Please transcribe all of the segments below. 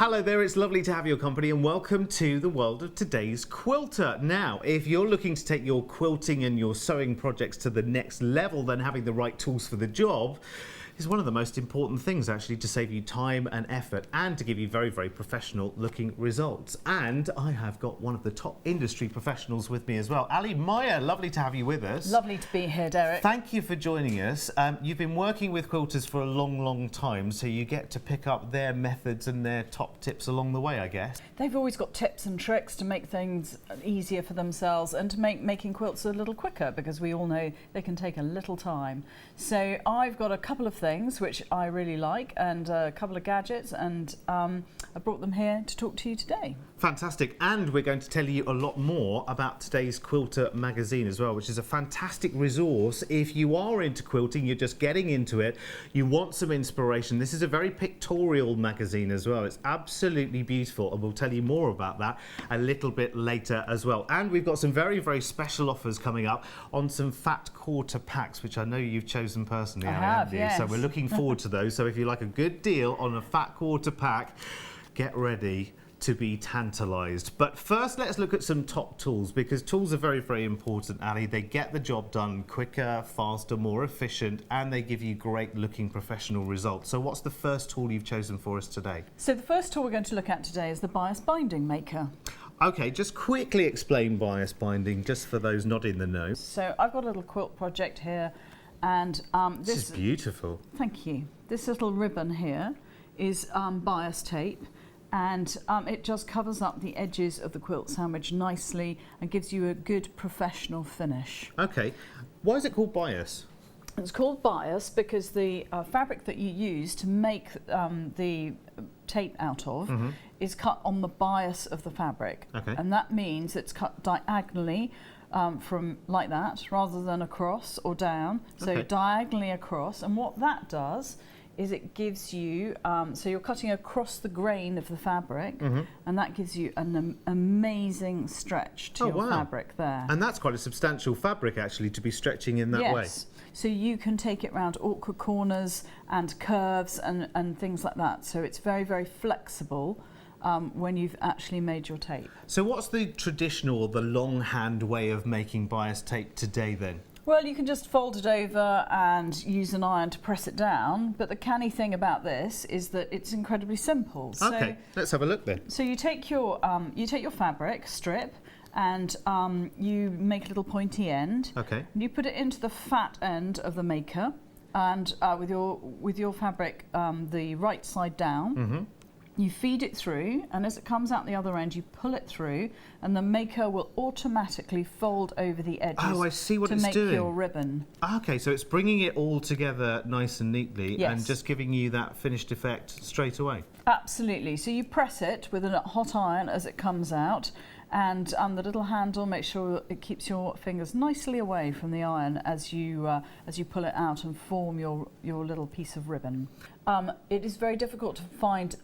Hello there, it's lovely to have your company and welcome to the world of today's quilter. Now, if you're looking to take your quilting and your sewing projects to the next level, then having the right tools for the job is one of the most important things, actually, to save you time and effort and to give you very, very professional looking results. And I have got one of the top industry professionals with me as well. Ali Myer, lovely to have you with us. Lovely to be here, Derek. Thank you for joining us. You've been working with quilters for a long, long time, so you get to pick up their methods and their top tips along the way, I guess. They've always got tips and tricks to make things easier for themselves and to make making quilts a little quicker, because we all know they can take a little time. So I've got a couple of things which I really like and a couple of gadgets, and I brought them here to talk to you today. Fantastic. And we're going to tell you a lot more about today's Quilter magazine as well, which is a fantastic resource if you are into quilting, you're just getting into it, you want some inspiration. This is a very pictorial magazine as well. It's absolutely beautiful, and we'll tell you more about that a little bit later as well. And we've got some very, very special offers coming up on some fat quarter packs, which I know you've chosen personally. I have, yes. So we're looking forward to those. So if you like a good deal on a fat quarter pack, get ready to be tantalised. But first, let's look at some top tools, because tools are very, very important, Ali. They get the job done quicker, faster, more efficient, and they give you great looking professional results. So what's the first tool you've chosen for us today? So the first tool we're going to look at today is the bias binding maker. Okay, just quickly explain bias binding, just for those not in the know. So I've got a little quilt project here, and this is beautiful. Thank you. This little ribbon here is bias tape, and it just covers up the edges of the quilt sandwich nicely and gives you a good professional finish. Okay, why is it called bias? It's called bias because the fabric that you use to make the tape out of is cut on the bias of the fabric. Okay. And that means it's cut diagonally from like that rather than across or down. So Okay. diagonally across, and what that does is it gives you, so you're cutting across the grain of the fabric, and that gives you an amazing stretch to your fabric there. And that's quite a substantial fabric, actually, to be stretching in that way. Yes, so you can take it round awkward corners and curves and things like that. So it's very, very flexible when you've actually made your tape. So what's the traditional, the longhand way of making bias tape today then? Well, you can just fold it over and use an iron to press it down, but the canny thing about this is that it's incredibly simple. Okay, let's have a look then. So you take your fabric strip and you make a little pointy end. Okay. And you put it into the fat end of the maker, and with your fabric the right side down. You feed it through, and as it comes out the other end, you pull it through, and the maker will automatically fold over the edges. Oh, I see what it's doing. To make your ribbon. Okay, so it's bringing it all together nice and neatly, Yes. and just giving you that finished effect straight away. Absolutely. So you press it with a hot iron as it comes out, and the little handle, make sure it keeps your fingers nicely away from the iron as you pull it out and form your little piece of ribbon. It is very difficult to find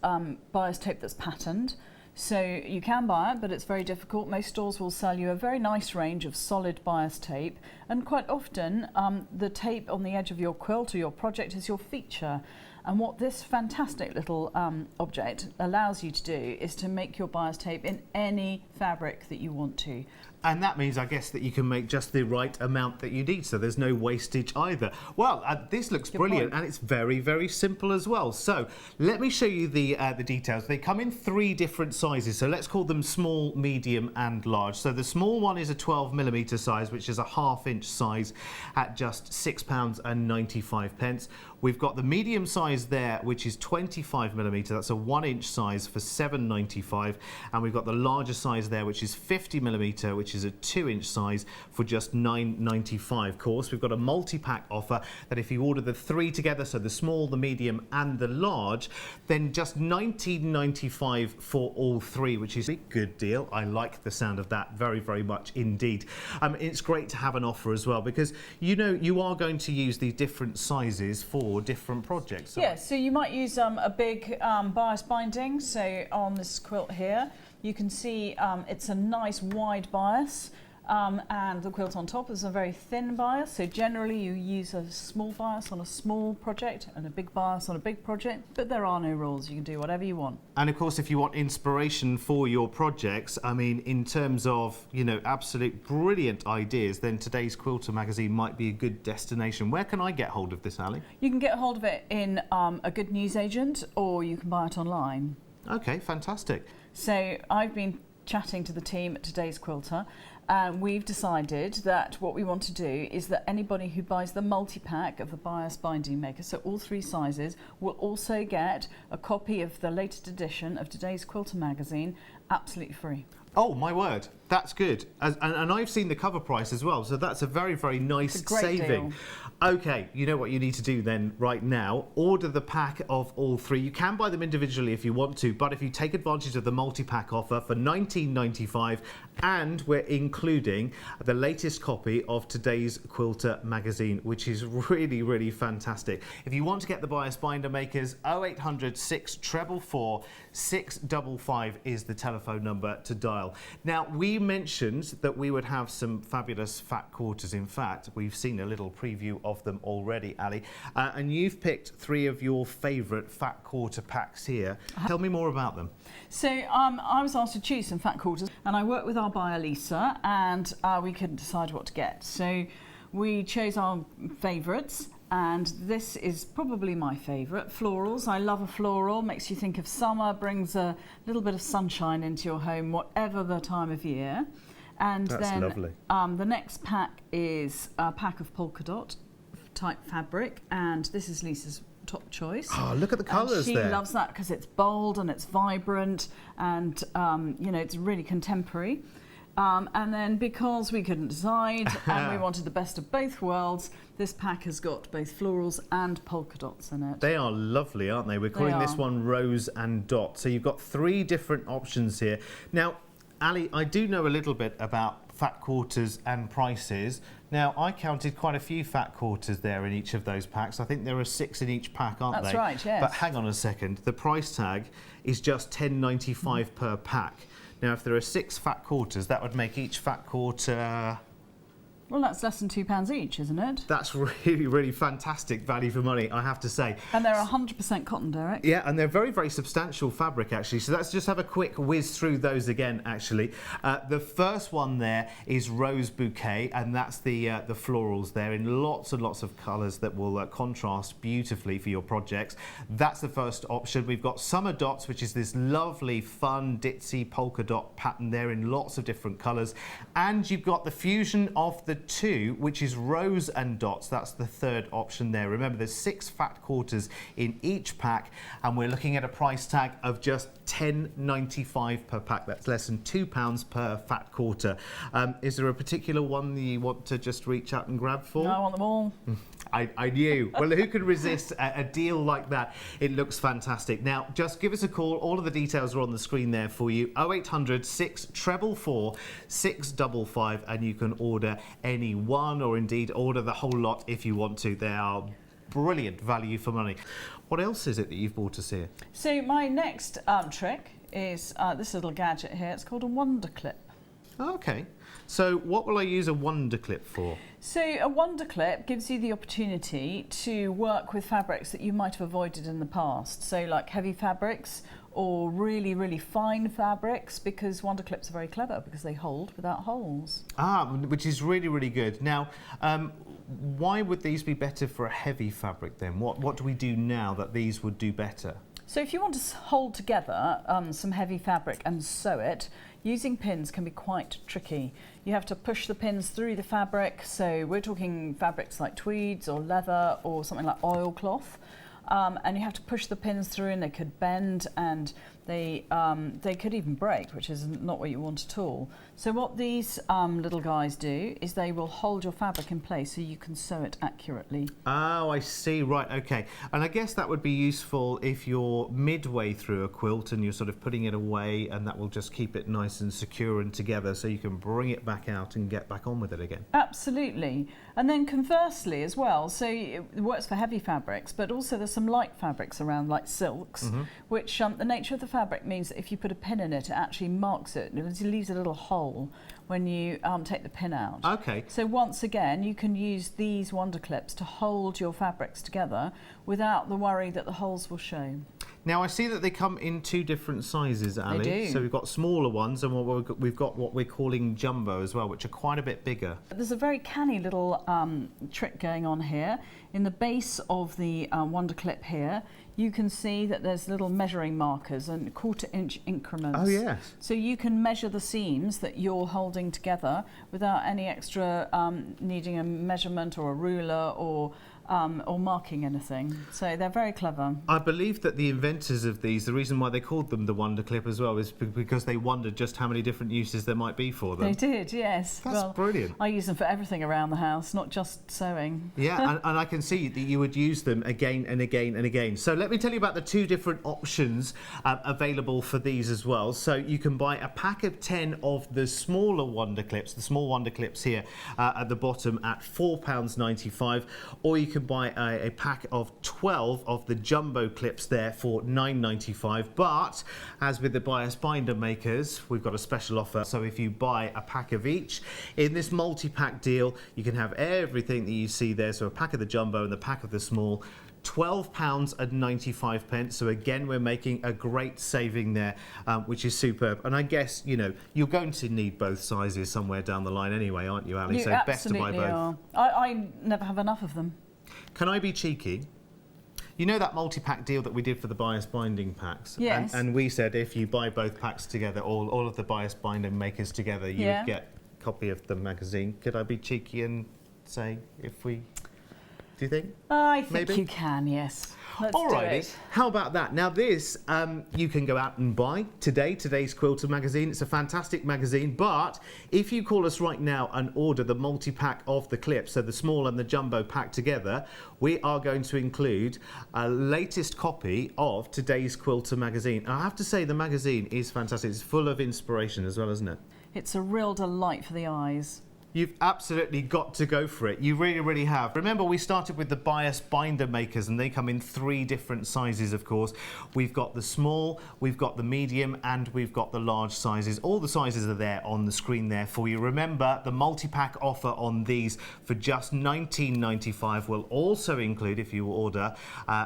bias tape that's patterned. So you can buy it, but it's very difficult. Most stores will sell you a very nice range of solid bias tape, and quite often the tape on the edge of your quilt or your project is your feature. And what this fantastic little object allows you to do is to make your bias tape in any fabric that you want to. And that means, I guess, that you can make just the right amount that you need, so there's no wastage either. Well, this looks brilliant, and it's very, very simple as well. So let me show you the details. They come in 3 different sizes, so let's call them small, medium and large. So the small one is a 12mm size, which is a ½ inch size at just £6.95. We've got the medium size there, which is 25mm. That's a 1 inch size for £7.95. And we've got the larger size there, which is 50mm, which is a 2 inch size for just £9.95. Of course, we've got a multi-pack offer that if you order the 3 together, so the small, the medium and the large, then just £19.95 for all 3, which is a good deal. I like the sound of that very, very much indeed. It's great to have an offer as well, because you know you are going to use these different sizes for different projects. Yes, so you might use a big bias binding. So on this quilt here, you can see it's a nice wide bias. And the quilt on top is a very thin bias, so generally you use a small bias on a small project and a big bias on a big project, but there are no rules. You can do whatever you want. And of course, if you want inspiration for your projects, I mean, in terms of, you know, absolute brilliant ideas, then today's Quilter magazine might be a good destination. Where can I get hold of this, Ali? You can get hold of it in a good newsagent, or you can buy it online. Okay, fantastic. So I've been chatting to the team at Today's Quilter, and we've decided that what we want to do is that anybody who buys the multi-pack of the bias binding maker, so all 3 sizes, will also get a copy of the latest edition of Today's Quilter magazine absolutely free. Oh, my word. That's good. And I've seen the cover price as well, so that's a very, very nice It's a great saving. deal. Okay, you know what you need to do then right now. Order the pack of all 3. You can buy them individually if you want to, but if you take advantage of the multi-pack offer for $19.95, and we're including the latest copy of Today's Quilter magazine, which is really, really fantastic. If you want to get the bias binder makers, 0800 644 655 is the telephone number to dial. Now, we mentioned that we would have some fabulous fat quarters. In fact, we've seen a little preview of them already, Ali, and you've picked 3 of your favourite fat quarter packs here. Tell me more about them. So I was asked to choose some fat quarters, and I worked with our buyer Lisa, and we couldn't decide what to get. So we chose our favourites, and this is probably my favourite. Florals. I love a floral. Makes you think of summer, brings a little bit of sunshine into your home, whatever the time of year. And That's then lovely. The next pack is a pack of polka dot type fabric, and this is Lisa's top choice. Oh, look at the colours there. there. She loves that because it's bold and it's vibrant, and you know, it's really contemporary. And then because we couldn't decide and we wanted the best of both worlds, this pack has got both florals and polka dots in it. They are lovely, aren't they? We're calling this one Rose and Dot. So you've got 3 different options here. Now, Ali, I do know a little bit about fat quarters and prices. Now, I counted quite a few fat quarters there in each of those packs. I think there are 6 in each pack, aren't they? That's right, yes. But hang on a second. The price tag is just $10.95 per pack. Now, if there are 6 fat quarters, that would make each fat quarter... Well, that's less than £2 each, isn't it? That's really, really fantastic value for money, I have to say. And they're 100% cotton, Derek. Yeah, and they're very, very substantial fabric, actually. So let's just have a quick whiz through those again, actually. The first one there is Rose Bouquet, and that's the florals there in lots and lots of colours that will contrast beautifully for your projects. That's the first option. We've got Summer Dots, which is this lovely, fun, ditzy polka dot pattern there in lots of different colours. And you've got the fusion of the 2, which is Rose and Dots. That's the third option there. Remember, there's 6 fat quarters in each pack, and we're looking at a price tag of just $10.95 per pack. That's less than £2 per fat quarter. Is there a particular one that you want to just reach out and grab for? No, I want them all. I knew. Well, who could resist a deal like that? It looks fantastic. Now, just give us a call. All of the details are on the screen there for you. 0800 644 655, and you can order any one, or indeed order the whole lot if you want to. They are brilliant value for money. What else is it that you've bought us here? So my next trick is this little gadget here. It's called a wonder clip. Okay. So what will I use a wonder clip for? So a wonder clip gives you the opportunity to work with fabrics that you might have avoided in the past. So like heavy fabrics or really, really fine fabrics, because wonder clips are very clever because they hold without holes. Ah, which is really, really good. Now, why would these be better for a heavy fabric then? What do we do now that these would do better? So if you want to hold together some heavy fabric and sew it, using pins can be quite tricky. You have to push the pins through the fabric, so we're talking fabrics like tweeds or leather or something like oilcloth, and you have to push the pins through, and they could bend, and they could even break, which is not what you want at all. So what these little guys do is they will hold your fabric in place so you can sew it accurately. Oh, I see. Right, okay. And I guess that would be useful if you're midway through a quilt and you're sort of putting it away, and that will just keep it nice and secure and together so you can bring it back out and get back on with it again. Absolutely. And then conversely as well, so it works for heavy fabrics, but also there's some light fabrics around like silks, which the nature of the fabric means that if you put a pin in it, it actually marks it. It leaves a little hole when you take the pin out. Okay. So once again, you can use these wonder clips to hold your fabrics together without the worry that the holes will show. Now I see that they come in 2 different sizes, Ali. They do. So we've got smaller ones, and we've got what we're calling jumbo as well, which are quite a bit bigger. There's a very canny little trick going on here. In the base of the wonder clip here, you can see that there's little measuring markers and 1/4 inch increments. Oh yes. So you can measure the seams that you're holding together without any extra needing a measurement or a ruler or marking anything. So they're very clever. I believe that the inventors of these, the reason why they called them the Wonder Clip as well, is because they wondered just how many different uses there might be for them. They did, yes. That's brilliant. I use them for everything around the house, not just sewing. Yeah, and I can see that you would use them again and again and again. So let me tell you about the 2 different options available for these as well. So you can buy a pack of 10 of the smaller Wonder Clips, the small Wonder Clips here at the bottom at £4.95, or you can buy a pack of 12 of the jumbo clips there for £9.95. But as with the bias binder makers, we've got a special offer. So if you buy a pack of each in this multi-pack deal, you can have everything that you see there. So a pack of the jumbo and the pack of the small, £12.95. So again, we're making a great saving there, which is superb. And I guess, you know, you're going to need both sizes somewhere down the line anyway, aren't you, Ali? You So best to buy both. are. I never have enough of them. Can I be cheeky? You know that multi-pack deal that we did for the bias binding packs? Yes. And we said if you buy both packs together, all of the bias binder makers together, you would get a copy of the magazine. Could I be cheeky and say if we... Do you think? I think Maybe? you can, yes. Let's do Alrighty, it. how about that? Now this, you can go out and buy today's Quilter magazine. It's a fantastic magazine, but if you call us right now and order the multi-pack of the clips, so the small and the jumbo pack together, we are going to include a latest copy of today's Quilter magazine. And I have to say the magazine is fantastic. It's full of inspiration as well, isn't it? It's a real delight for the eyes. You've absolutely got to go for it. You really, really have. Remember, we started with the bias binder makers, and they come in 3 different sizes, of course. We've got the small, we've got the medium, and we've got the large sizes. All the sizes are there on the screen there for you. Remember, the multi-pack offer on these for just £19.95 will also include, if you order,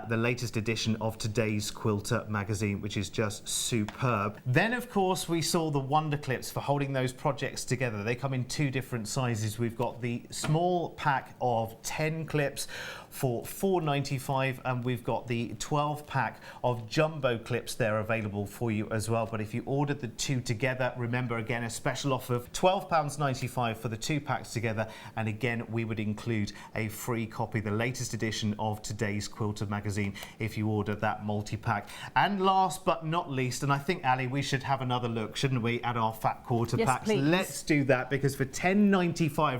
the latest edition of today's Quilter magazine, which is just superb. Then, of course, we saw the Wonder Clips for holding those projects together. They come in 2 different sizes. We've got the small pack of 10 clips for £4.95, and we've got the 12 pack of jumbo clips there available for you as well. But if you ordered the 2 together, remember again a special offer of £12.95 for the 2 packs together, and again we would include a free copy, the latest edition of today's Quilter magazine, if you order that multi-pack. And last but not least, and I think, Ali, we should have another look, shouldn't we, at our fat quarter packs? Please. Let's do that, because for £10.95,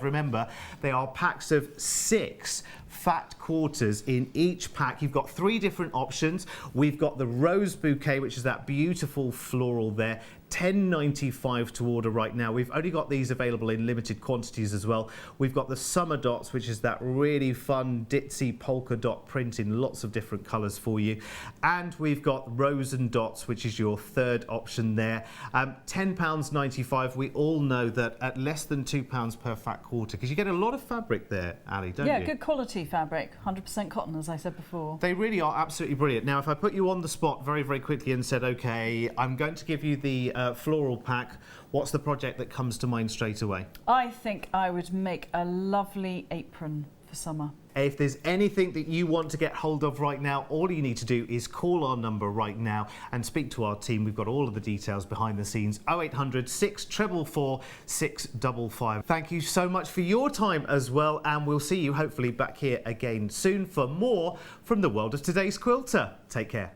remember, they are packs of 6 fat quarters in each pack. You've got 3 different options. We've got the rose bouquet, which is that beautiful floral there. £10.95 to order right now. We've only got these available in limited quantities as well. We've got the summer dots, which is that really fun ditzy polka dot print in lots of different colours for you. And we've got rose and dots, which is your 3rd option there. £10.95. We all know that at less than £2 per fat quarter, because you get a lot of fabric there, Ali, don't you? Yeah, good quality fabric, 100% cotton, as I said before. They really are absolutely brilliant. Now, if I put you on the spot very, very quickly and said, OK, I'm going to give you the floral pack, what's the project that comes to mind straight away? I think I would make a lovely apron for summer. If there's anything that you want to get hold of right now, all you need to do is call our number right now and speak to our team. We've got all of the details behind the scenes. 0800 644 655. Thank you so much for your time as well, and we'll see you hopefully back here again soon for more from the world of today's quilter. Take care.